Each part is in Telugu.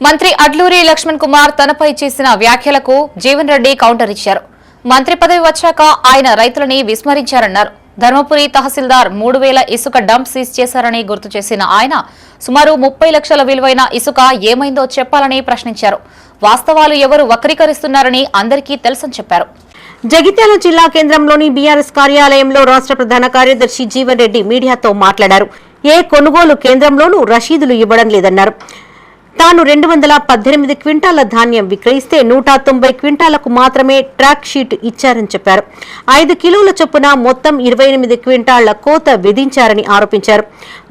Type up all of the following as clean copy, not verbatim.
మంత్రి అడ్లూరి లక్ష్మణ్ కుమార్ తనపై చేసిన వ్యాఖ్యలకు జీవన్ రెడ్డి కౌంటర్ ఇచ్చారు. మంత్రి పదవి వచ్చాక ఆయన రైతులని విస్మరించారన్నారు. ధర్మపురి తహసీల్దార్ 3000 ఇసుక డంప్ సీజ్ చేశారని గుర్తు చేసిన ఆయన సుమారు 30 లక్షల విలువైన ఇసుక ఏమైందో చెప్పాలని ప్రశ్నించారు. వాస్తవాలు ఎవరు వక్రీకరిస్తున్నారని అందరికీ తెలుసని చెప్పారు. జగిత్యాల జిల్లా కేంద్రంలోని బీఆర్ఎస్ కార్యాలయంలో రాష్ట్ర ప్రధాన కార్యదర్శి జీవన్ రెడ్డి మీడియాతో మాట్లాడారు. ఏ కొనుగోలు కేంద్రంలోనూ రసీదులు ఇవ్వడం లేదన్నారు. తాను 218 క్వింటాల ధాన్యం విక్రయిస్తే 190 క్వింటాలకు మాత్రమే ట్రాక్ షీట్ ఇచ్చారని చెప్పారు. 5 కిలోల చొప్పున మొత్తం 28 క్వింటాళ్ల కోత విధించారని ఆరోపించారు.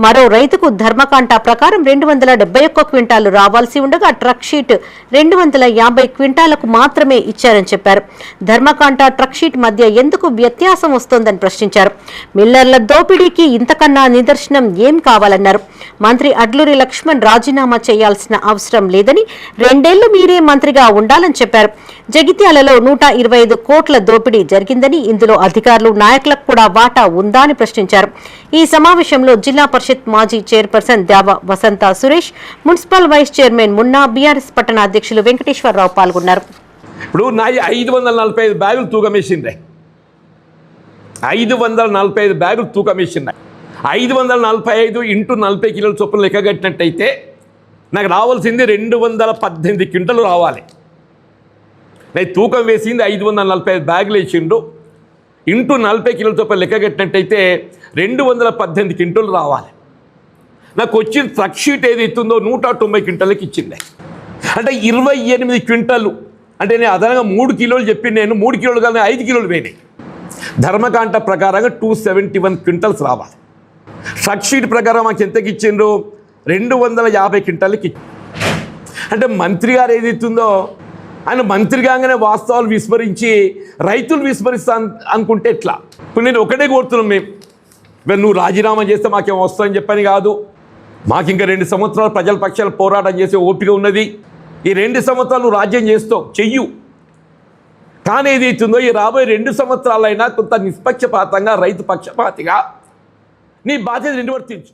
మరో రైతుకు ధర్మకాంట ప్రకారం 271 క్వింటాలు రావాల్సి ఉండగా ట్రక్ షీట్ 250 క్వింటాలకు మాత్రమే ఇచ్చారని చెప్పారు. ధర్మకాంట ట్రక్ షీట్ మధ్య ఎందుకు వ్యత్యాసం వస్తోందని ప్రశ్నించారు. మిల్లర్ల దోపిడీకి ఇంతకన్నా నిదర్శనం ఏం కావాలన్నారు. మంత్రి అడ్లూరి లక్ష్మణ్ రాజీనామా చేయాల్సిన అవసరం లేదని, 2 ఏళ్లు మీరే మంత్రిగా ఉండాలని చెప్పారు. జగిత్యాలలో 125 కోట్ల దోపిడీ జరిగిందని, ఇందులో అధికారులు నాయకులకు కూడా వాటా ఉందా అని ప్రశ్నించారు. ఈ సమావేశంలో జిల్లా పరిషత్ మాజీ chairperson Deva Vasantha Suresh, municipal vice chairman Munna, BRS పట్టణ అధ్యక్షులు వెంకటేశ్వరరావు పాల్గొన్నారు. ఇప్పుడు 545 బ్యాగులు తూకం వేసిండ్రే, 545 బ్యాగులు తూకం వేసిండ్రే. 545 ఇంటూ 40 కిలోల చొప్పున లెక్క కట్టినట్టయితే నాకు రావాల్సింది 218 క్వింటలు రావాలి. నేను తూకం వేసింది 545 బ్యాగులు వేసిండు. ఇంటూ 40 కిలోల చొప్పున లెక్క కట్టినట్టయితే 218 క్వింటలు రావాలి. నాకు వచ్చిన ట్రక్ షీట్ ఏదైతుందో 190 క్వింటలకి ఇచ్చింది. అంటే 28 క్వింటలు. అంటే నేను అదనంగా 3 కిలోలు చెప్పి నేను 3 కిలోలు కానీ 5 కిలోలు పోయినాయి. ధర్మకాంట ప్రకారంగా 271 క్వింటల్స్ రావాలి. ట్రక్ షీట్ ప్రకారం మాకు ఎంతకి ఇచ్చిండ్రు? 250 క్వింటాలకి. అంటే మంత్రి గారు ఏదైతుందో ఆయన మంత్రి కాగానే వాస్తవాలు విస్మరించి రైతులు విస్మరిస్తా అనుకుంటే ఎట్లా? ఇప్పుడు నేను ఒకటే కోరుతున్నాం, మేము నువ్వు రాజీనామా చేస్తే మాకేం వస్తుందని చెప్పని కాదు. మాకు ఇంకా 2 సంవత్సరాలు ప్రజల పక్షాలు పోరాటం చేసే ఓపిక ఉన్నది. ఈ 2 సంవత్సరాలు నువ్వు రాజ్యం చేస్తావు, చెయ్యు. కానీ ఏదైతుందో ఈ రాబోయే 2 సంవత్సరాలైనా కొంత నిష్పక్షపాతంగా రైతు పక్షపాతిగా నీ బాధ్యత నిర్వర్తించు.